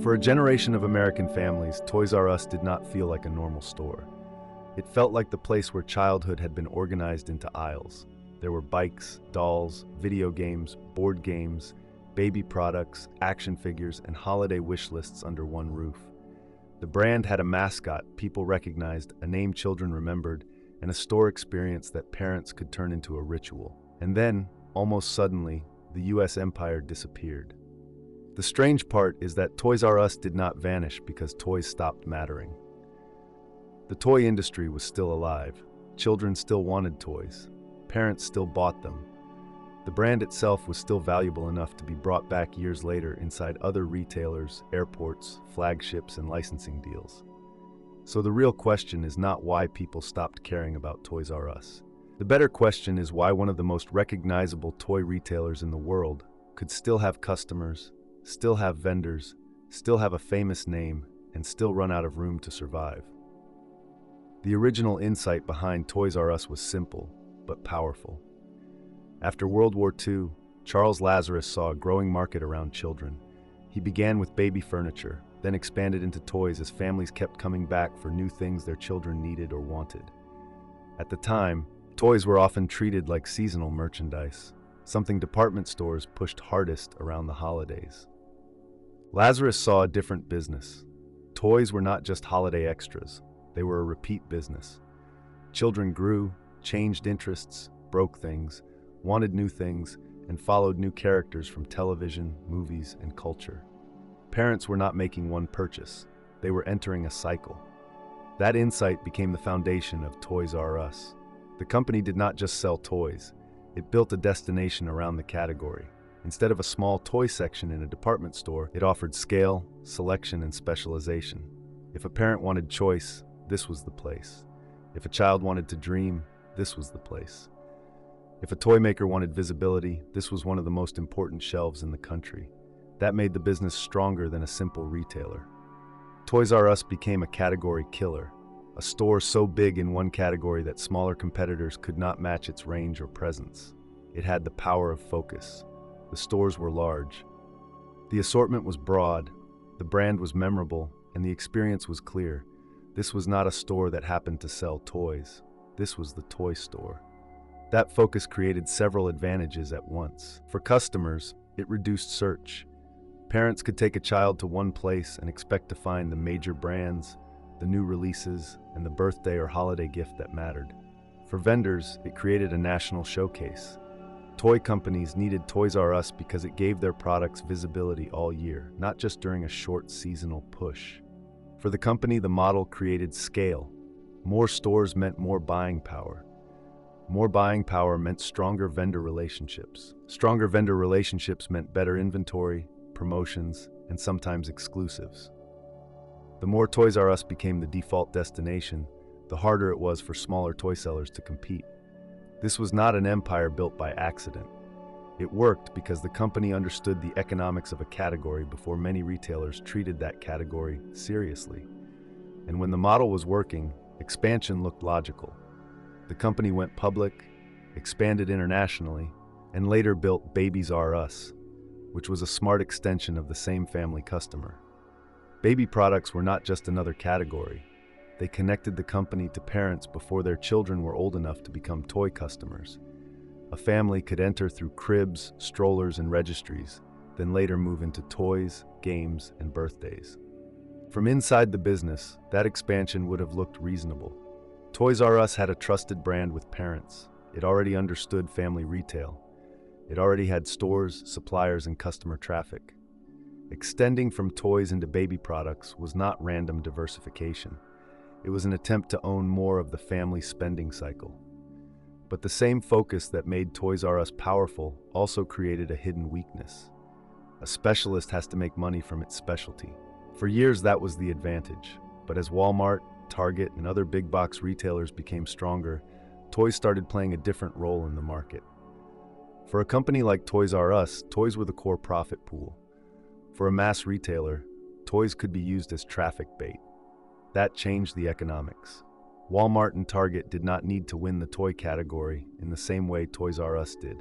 For a generation of American families, Toys R Us did not feel like a normal store. It felt like the place where childhood had been organized into aisles. There were bikes, dolls, video games, board games, baby products, action figures, and holiday wish lists under one roof. The brand had a mascot people recognized, a name children remembered, and a store experience that parents could turn into a ritual. And then, almost suddenly, the U.S. empire disappeared. The strange part is that Toys R Us did not vanish because toys stopped mattering. The toy industry was still alive. Children still wanted toys. Parents still bought them. The brand itself was still valuable enough to be brought back years later inside other retailers, airports, flagships, and licensing deals. So the real question is not why people stopped caring about Toys R Us. The better question is why one of the most recognizable toy retailers in the world could still have customers, still have vendors, still have a famous name, and still run out of room to survive. The original insight behind Toys R Us was simple, but powerful. After World War II, Charles Lazarus saw a growing market around children. He began with baby furniture, then expanded into toys as families kept coming back for new things their children needed or wanted. At the time, toys were often treated like seasonal merchandise, something department stores pushed hardest around the holidays. Lazarus saw a different business. Toys were not just holiday extras, they were a repeat business. Children grew, changed interests, broke things, wanted new things, and followed new characters from television, movies, and culture. Parents were not making one purchase, they were entering a cycle. That insight became the foundation of Toys R Us. The company did not just sell toys, it built a destination around the category. Instead of a small toy section in a department store, it offered scale, selection, and specialization. If a parent wanted choice, this was the place. If a child wanted to dream, this was the place. If a toy maker wanted visibility, this was one of the most important shelves in the country. That made the business stronger than a simple retailer. Toys R Us became a category killer, a store so big in one category that smaller competitors could not match its range or presence. It had the power of focus. The stores were large. The assortment was broad, the brand was memorable, and the experience was clear. This was not a store that happened to sell toys. This was the toy store. That focus created several advantages at once. For customers, it reduced search. Parents could take a child to one place and expect to find the major brands, the new releases, and the birthday or holiday gift that mattered. For vendors, it created a national showcase. Toy companies needed Toys R Us because it gave their products visibility all year, not just during a short seasonal push. For the company, the model created scale. More stores meant more buying power. More buying power meant stronger vendor relationships. Stronger vendor relationships meant better inventory, promotions, and sometimes exclusives. The more Toys R Us became the default destination, the harder it was for smaller toy sellers to compete. This was not an empire built by accident. It worked because the company understood the economics of a category before many retailers treated that category seriously. And when the model was working, expansion looked logical. The company went public, expanded internationally, and later built Babies R Us, which was a smart extension of the same family customer. Baby products were not just another category. They connected the company to parents before their children were old enough to become toy customers. A family could enter through cribs, strollers, and registries, then later move into toys, games, and birthdays. From inside the business, that expansion would have looked reasonable. Toys R Us had a trusted brand with parents. It already understood family retail. It already had stores, suppliers, and customer traffic. Extending from toys into baby products was not random diversification. It was an attempt to own more of the family spending cycle. But the same focus that made Toys R Us powerful also created a hidden weakness. A specialist has to make money from its specialty. For years, that was the advantage. But as Walmart, Target, and other big box retailers became stronger, toys started playing a different role in the market. For a company like Toys R Us, toys were the core profit pool. For a mass retailer, toys could be used as traffic bait. That changed the economics. Walmart and Target did not need to win the toy category in the same way Toys R Us did.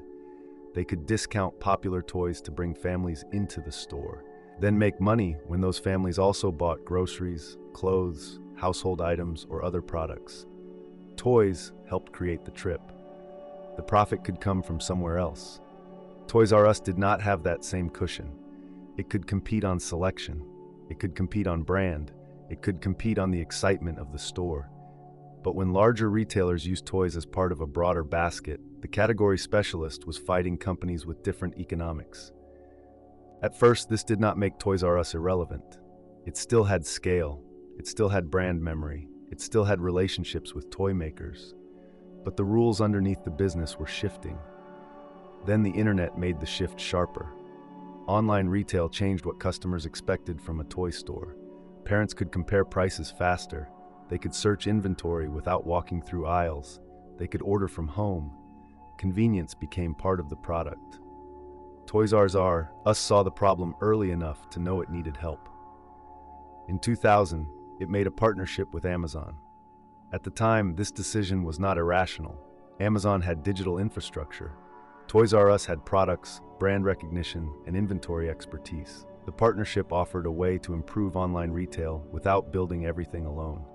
They could discount popular toys to bring families into the store. then make money when those families also bought groceries, clothes, household items, or other products. Toys helped create the trip. The profit could come from somewhere else. Toys R Us did not have that same cushion. It could compete on selection. It could compete on brand. It could compete on the excitement of the store. But when larger retailers used toys as part of a broader basket, the category specialist was fighting companies with different economics. At first, this did not make Toys R Us irrelevant. It still had scale. It still had brand memory. It still had relationships with toy makers. But the rules underneath the business were shifting. Then the internet made the shift sharper. Online retail changed what customers expected from a toy store. Parents could compare prices faster. They could search inventory without walking through aisles. They could order from home. Convenience became part of the product. Toys R Us saw the problem early enough to know it needed help. In 2000, it made a partnership with Amazon. At the time, this decision was not irrational. Amazon had digital infrastructure. Toys R Us had products, brand recognition, and inventory expertise. The partnership offered a way to improve online retail without building everything alone.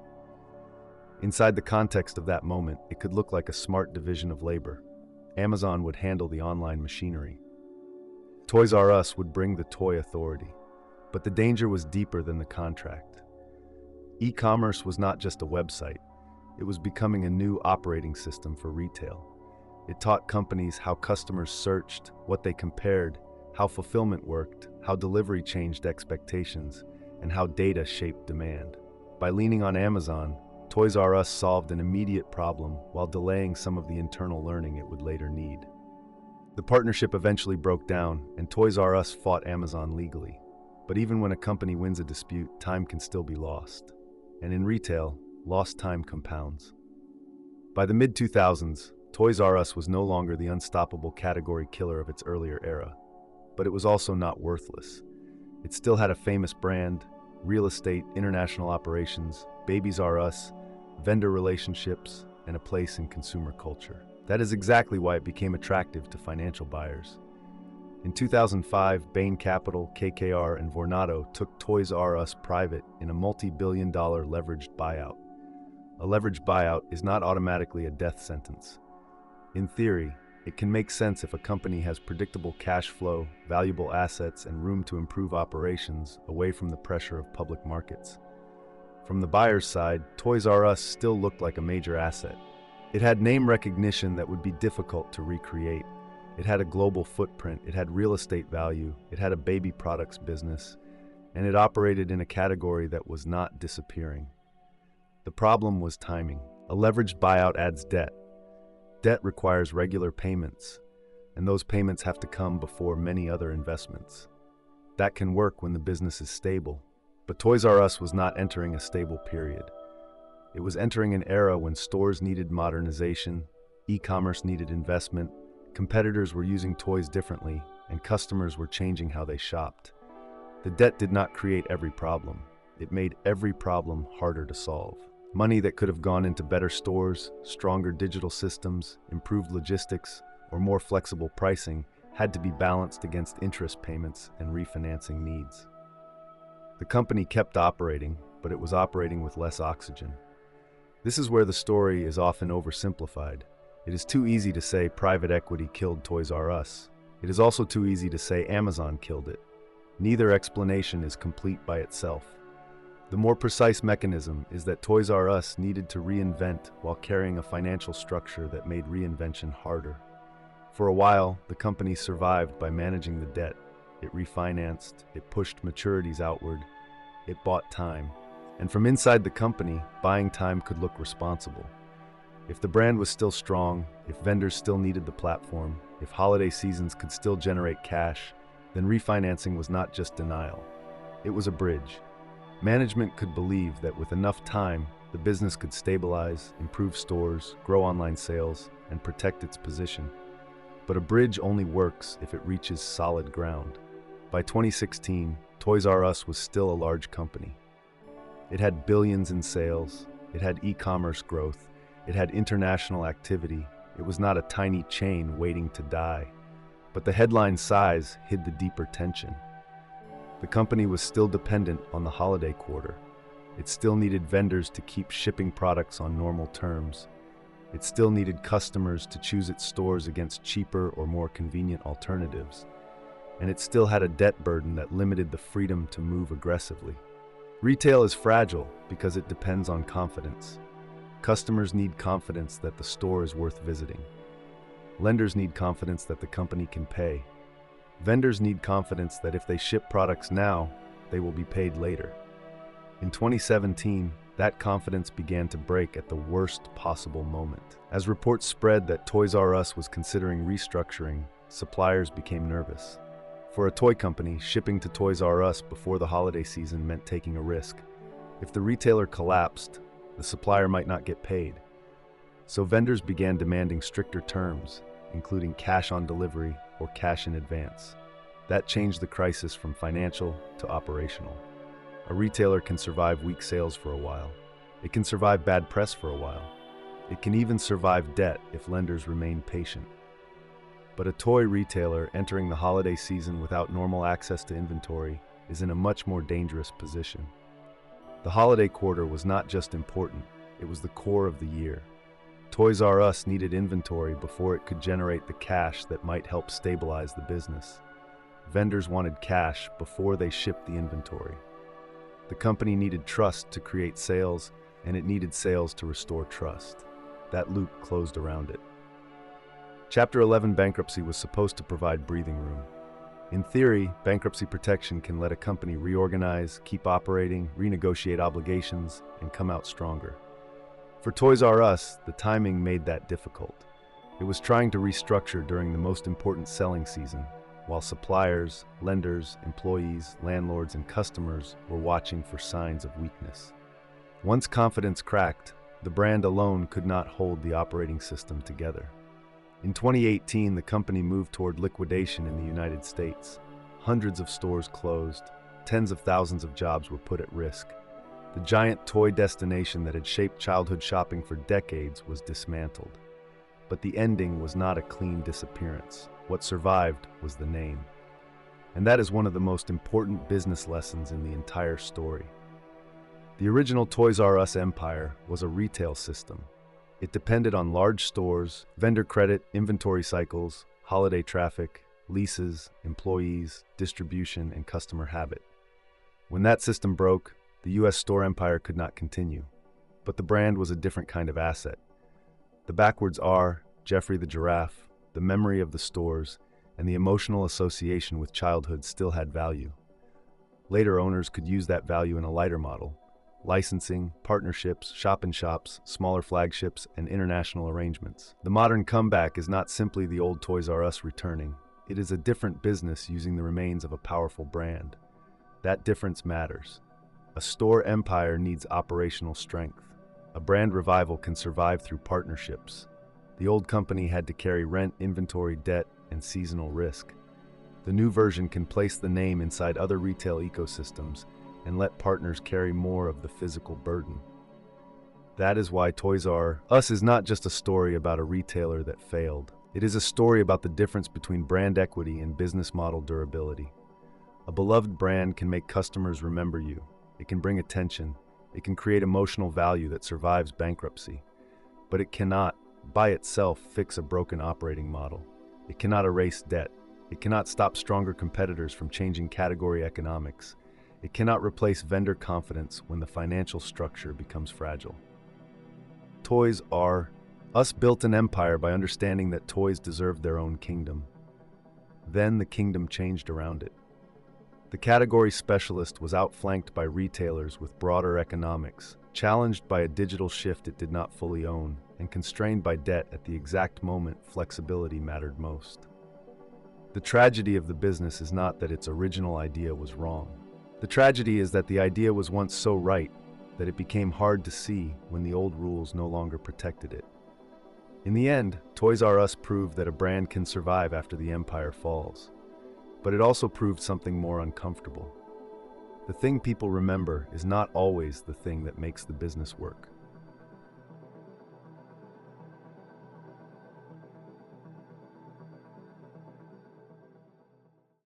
Inside the context of that moment, it could look like a smart division of labor. Amazon would handle the online machinery. Toys R Us would bring the toy authority. But the danger was deeper than the contract. E-commerce was not just a website. It was becoming a new operating system for retail. It taught companies how customers searched, what they compared, how fulfillment worked, how delivery changed expectations, and how data shaped demand. By leaning on Amazon, Toys R Us solved an immediate problem while delaying some of the internal learning it would later need. The partnership eventually broke down, and Toys R Us fought Amazon legally. But even when a company wins a dispute, time can still be lost. And in retail, lost time compounds. By the mid-2000s, Toys R Us was no longer the unstoppable category killer of its earlier era. But it was also not worthless. It still had a famous brand, real estate, international operations, Babies R Us, vendor relationships, and a place in consumer culture. That is exactly why it became attractive to financial buyers. In 2005, Bain Capital, KKR, and Vornado took Toys R Us private in a multi-billion-dollar leveraged buyout. A leveraged buyout is not automatically a death sentence. In theory, it can make sense if a company has predictable cash flow, valuable assets, and room to improve operations away from the pressure of public markets. From the buyer's side, Toys R Us still looked like a major asset. It had name recognition that would be difficult to recreate. It had a global footprint, it had real estate value, it had a baby products business, and it operated in a category that was not disappearing. The problem was timing. A leveraged buyout adds debt. Debt requires regular payments, and those payments have to come before many other investments. That can work when the business is stable, but Toys R Us was not entering a stable period. It was entering an era when stores needed modernization, e-commerce needed investment, competitors were using toys differently, and customers were changing how they shopped. The debt did not create every problem. It made every problem harder to solve. Money that could have gone into better stores, stronger digital systems, improved logistics, or more flexible pricing had to be balanced against interest payments and refinancing needs. The company kept operating, but it was operating with less oxygen. This is where the story is often oversimplified. It is too easy to say private equity killed Toys R Us. It is also too easy to say Amazon killed it. Neither explanation is complete by itself. The more precise mechanism is that Toys R Us needed to reinvent while carrying a financial structure that made reinvention harder. For a while, the company survived by managing the debt. It refinanced, it pushed maturities outward, it bought time. And from inside the company, buying time could look responsible. If the brand was still strong, if vendors still needed the platform, if holiday seasons could still generate cash, then refinancing was not just denial. It was a bridge. Management could believe that with enough time, the business could stabilize, improve stores, grow online sales, and protect its position. But a bridge only works if it reaches solid ground. By 2016, Toys R Us was still a large company. It had billions in sales, it had e-commerce growth, it had international activity. It was not a tiny chain waiting to die. But the headline size hid the deeper tension. The company was still dependent on the holiday quarter. It still needed vendors to keep shipping products on normal terms. It still needed customers to choose its stores against cheaper or more convenient alternatives. And it still had a debt burden that limited the freedom to move aggressively. Retail is fragile because it depends on confidence. Customers need confidence that the store is worth visiting. Lenders need confidence that the company can pay. Vendors need confidence that if they ship products now, they will be paid later. In 2017, that confidence began to break at the worst possible moment. As reports spread that Toys R Us was considering restructuring, suppliers became nervous. For a toy company, shipping to Toys R Us before the holiday season meant taking a risk. If the retailer collapsed, the supplier might not get paid. So vendors began demanding stricter terms, including cash on delivery or cash in advance. That changed the crisis from financial to operational. A retailer can survive weak sales for a while. It can survive bad press for a while. It can even survive debt if lenders remain patient. But a toy retailer entering the holiday season without normal access to inventory is in a much more dangerous position. The holiday quarter was not just important, it was the core of the year. Toys R Us needed inventory before it could generate the cash that might help stabilize the business. Vendors wanted cash before they shipped the inventory. The company needed trust to create sales, and it needed sales to restore trust. That loop closed around it. Chapter 11 bankruptcy was supposed to provide breathing room. In theory, bankruptcy protection can let a company reorganize, keep operating, renegotiate obligations, and come out stronger. For Toys R Us, the timing made that difficult. It was trying to restructure during the most important selling season, while suppliers, lenders, employees, landlords, and customers were watching for signs of weakness. Once confidence cracked, the brand alone could not hold the operating system together. In 2018, the company moved toward liquidation in the United States. Hundreds of stores closed, tens of thousands of jobs were put at risk. The giant toy destination that had shaped childhood shopping for decades was dismantled. But the ending was not a clean disappearance. What survived was the name. And that is one of the most important business lessons in the entire story. The original Toys R Us empire was a retail system. It depended on large stores, vendor credit, inventory cycles, holiday traffic, leases, employees, distribution, and customer habit. When that system broke, the US store empire could not continue. But the brand was a different kind of asset. The backwards R, Geoffrey the Giraffe, the memory of the stores, and the emotional association with childhood still had value. Later owners could use that value in a lighter model: licensing, partnerships, shop-in-shops, smaller flagships, and international arrangements. The modern comeback is not simply the old Toys R Us returning. It is a different business using the remains of a powerful brand. That difference matters. A store empire needs operational strength. A brand revival can survive through partnerships. The old company had to carry rent, inventory, debt, and seasonal risk. The new version can place the name inside other retail ecosystems and let partners carry more of the physical burden. That is why Toys R Us is not just a story about a retailer that failed. It is a story about the difference between brand equity and business model durability. A beloved brand can make customers remember you. It can bring attention. It can create emotional value that survives bankruptcy. But it cannot, by itself, fix a broken operating model. It cannot erase debt. It cannot stop stronger competitors from changing category economics. It cannot replace vendor confidence when the financial structure becomes fragile. Toys R Us built an empire by understanding that toys deserved their own kingdom. Then the kingdom changed around it. The category specialist was outflanked by retailers with broader economics, challenged by a digital shift it did not fully own, and constrained by debt at the exact moment flexibility mattered most. The tragedy of the business is not that its original idea was wrong. The tragedy is that the idea was once so right that it became hard to see when the old rules no longer protected it. In the end, Toys R Us proved that a brand can survive after the empire falls. But it also proved something more uncomfortable. The thing people remember is not always the thing that makes the business work.